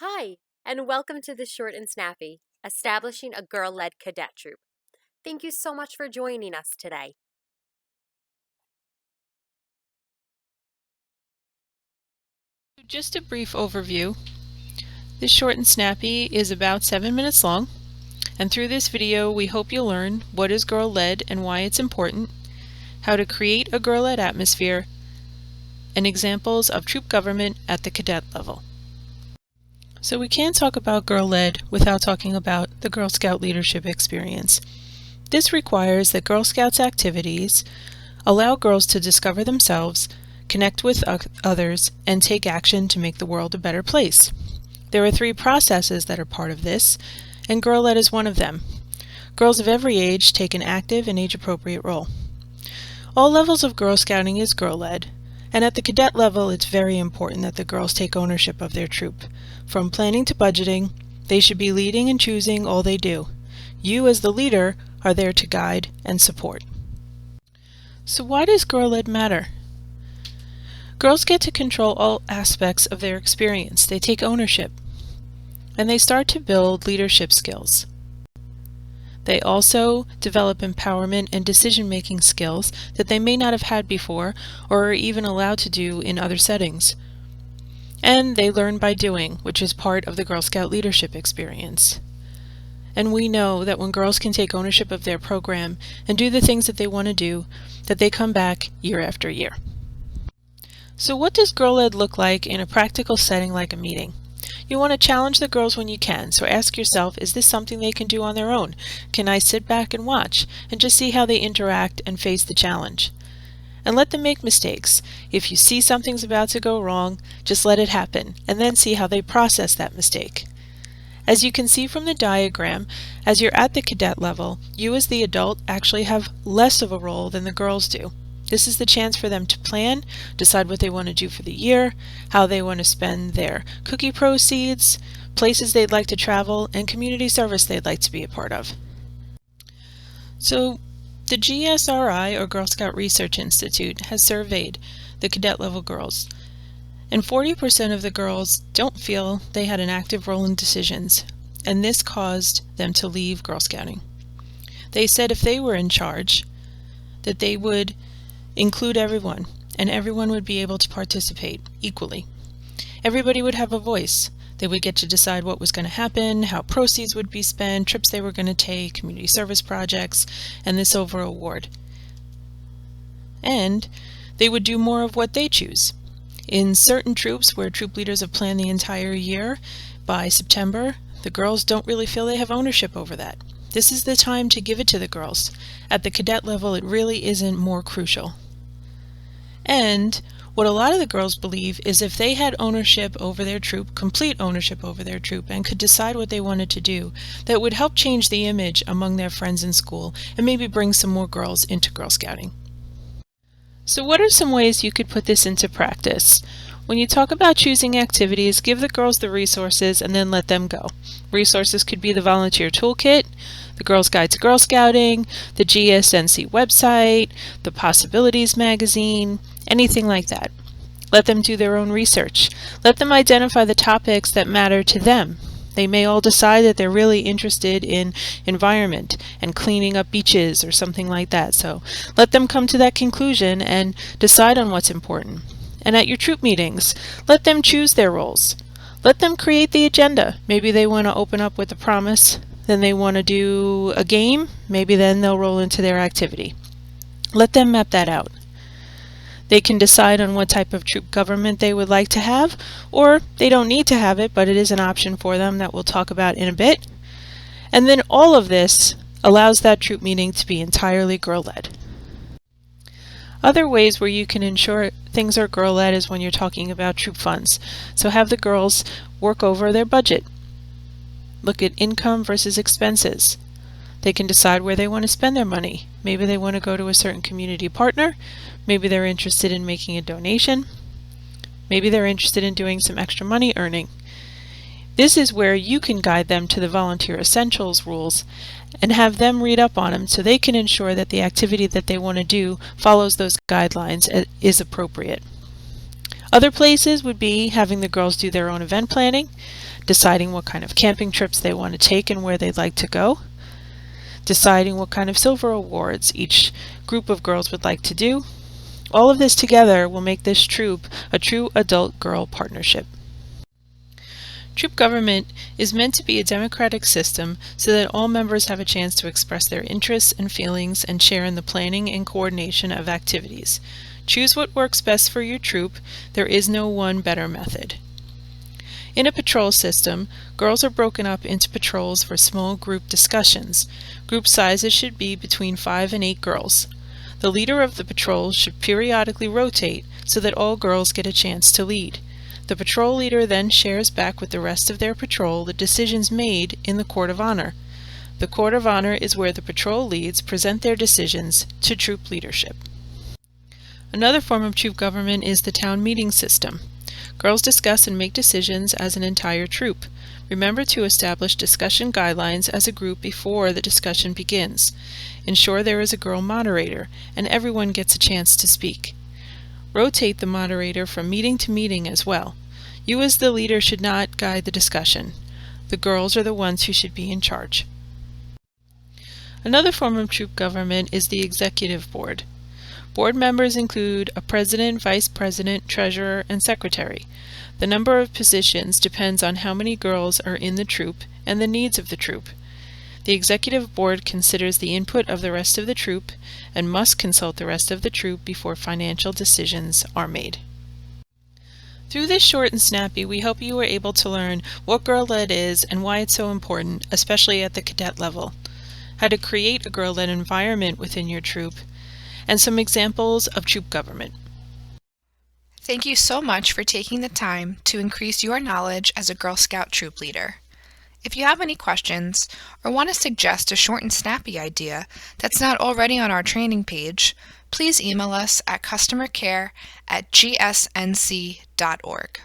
Hi, and welcome to the Short and Snappy, establishing a girl-led cadet troop. Thank you so much for joining us today. Just a brief overview. This Short and Snappy is about 7 minutes long, and through this video we hope you'll learn what is girl-led and why it's important, how to create a girl-led atmosphere, and examples of troop government at the cadet level. So we can't talk about girl-led without talking about the Girl Scout leadership experience. This requires that Girl Scouts activities allow girls to discover themselves, connect with others, and take action to make the world a better place. There are 3 processes that are part of this, and girl-led is one of them. Girls of every age take an active and age-appropriate role. All levels of Girl Scouting is girl-led, and at the cadet level it's very important that the girls take ownership of their troop. From planning to budgeting, they should be leading and choosing all they do. You as the leader are there to guide and support. So why does girl-led matter? Girls get to control all aspects of their experience. They take ownership, and they start to build leadership skills. They also develop empowerment and decision-making skills that they may not have had before or are even allowed to do in other settings. And they learn by doing, which is part of the Girl Scout leadership experience. And we know that when girls can take ownership of their program and do the things that they want to do, that they come back year after year. So what does girl-led look like in a practical setting like a meeting? You want to challenge the girls when you can, so ask yourself, is this something they can do on their own? Can I sit back and watch and just see how they interact and face the challenge? And let them make mistakes. If you see something's about to go wrong, just let it happen, and then see how they process that mistake. As you can see from the diagram, as you're at the cadet level, you as the adult actually have less of a role than the girls do. This is the chance for them to plan, decide what they want to do for the year, how they want to spend their cookie proceeds, places they'd like to travel, and community service they'd like to be a part of. So the GSRI, or Girl Scout Research Institute, has surveyed the cadet level girls, and 40% of the girls don't feel they had an active role in decisions, and this caused them to leave Girl Scouting. They said if they were in charge, that they would include everyone, and everyone would be able to participate equally. Everybody would have a voice. They would get to decide what was going to happen, how proceeds would be spent, trips they were going to take, community service projects, and this overall award. And they would do more of what they choose. In certain troops where troop leaders have planned the entire year, by September, the girls don't really feel they have ownership over that. This is the time to give it to the girls. At the cadet level, it really isn't more crucial. And what a lot of the girls believe is if they had ownership over their troop, complete ownership over their troop, and could decide what they wanted to do, that would help change the image among their friends in school and maybe bring some more girls into Girl Scouting. So what are some ways you could put this into practice? When you talk about choosing activities, give the girls the resources and then let them go. Resources could be the volunteer toolkit, the Girls Guide to Girl Scouting, the GSNC website, the Possibilities magazine, anything like that. Let them do their own research. Let them identify the topics that matter to them. They may all decide that they're really interested in environment and cleaning up beaches or something like that. So let them come to that conclusion and decide on what's important. And at your troop meetings, let them choose their roles. Let them create the agenda. Maybe they want to open up with a promise, then they want to do a game, maybe then they'll roll into their activity. Let them map that out. They can decide on what type of troop government they would like to have, or they don't need to have it, but it is an option for them that we'll talk about in a bit. And then all of this allows that troop meeting to be entirely girl-led. Other ways where you can ensure things are girl-led is when you're talking about troop funds. So have the girls work over their budget. Look at income versus expenses. They can decide where they want to spend their money. Maybe they want to go to a certain community partner. Maybe they're interested in making a donation. Maybe they're interested in doing some extra money earning. This is where you can guide them to the Volunteer Essentials rules and have them read up on them so they can ensure that the activity that they want to do follows those guidelines and is appropriate. Other places would be having the girls do their own event planning, deciding what kind of camping trips they want to take and where they'd like to go, deciding what kind of silver awards each group of girls would like to do. All of this together will make this troop a true adult-girl partnership. Troop government is meant to be a democratic system so that all members have a chance to express their interests and feelings and share in the planning and coordination of activities. Choose what works best for your troop. There is no one better method. In a patrol system, girls are broken up into patrols for small group discussions. Group sizes should be between 5 and 8 girls. The leader of the patrol should periodically rotate so that all girls get a chance to lead. The patrol leader then shares back with the rest of their patrol the decisions made in the Court of Honor. The Court of Honor is where the patrol leads present their decisions to troop leadership. Another form of troop government is the town meeting system. Girls discuss and make decisions as an entire troop. Remember to establish discussion guidelines as a group before the discussion begins. Ensure there is a girl moderator and everyone gets a chance to speak. Rotate the moderator from meeting to meeting as well. You as the leader should not guide the discussion. The girls are the ones who should be in charge. Another form of troop government is the executive board. Board members include a president, vice president, treasurer, and secretary. The number of positions depends on how many girls are in the troop and the needs of the troop. The executive board considers the input of the rest of the troop and must consult the rest of the troop before financial decisions are made. Through this short and snappy, we hope you were able to learn what girl-led is and why it's so important, especially at the cadet level, how to create a girl-led environment within your troop, and some examples of troop government. Thank you so much for taking the time to increase your knowledge as a Girl Scout troop leader. If you have any questions or want to suggest a short and snappy idea that's not already on our training page, please email us at customercare@gsnc.org.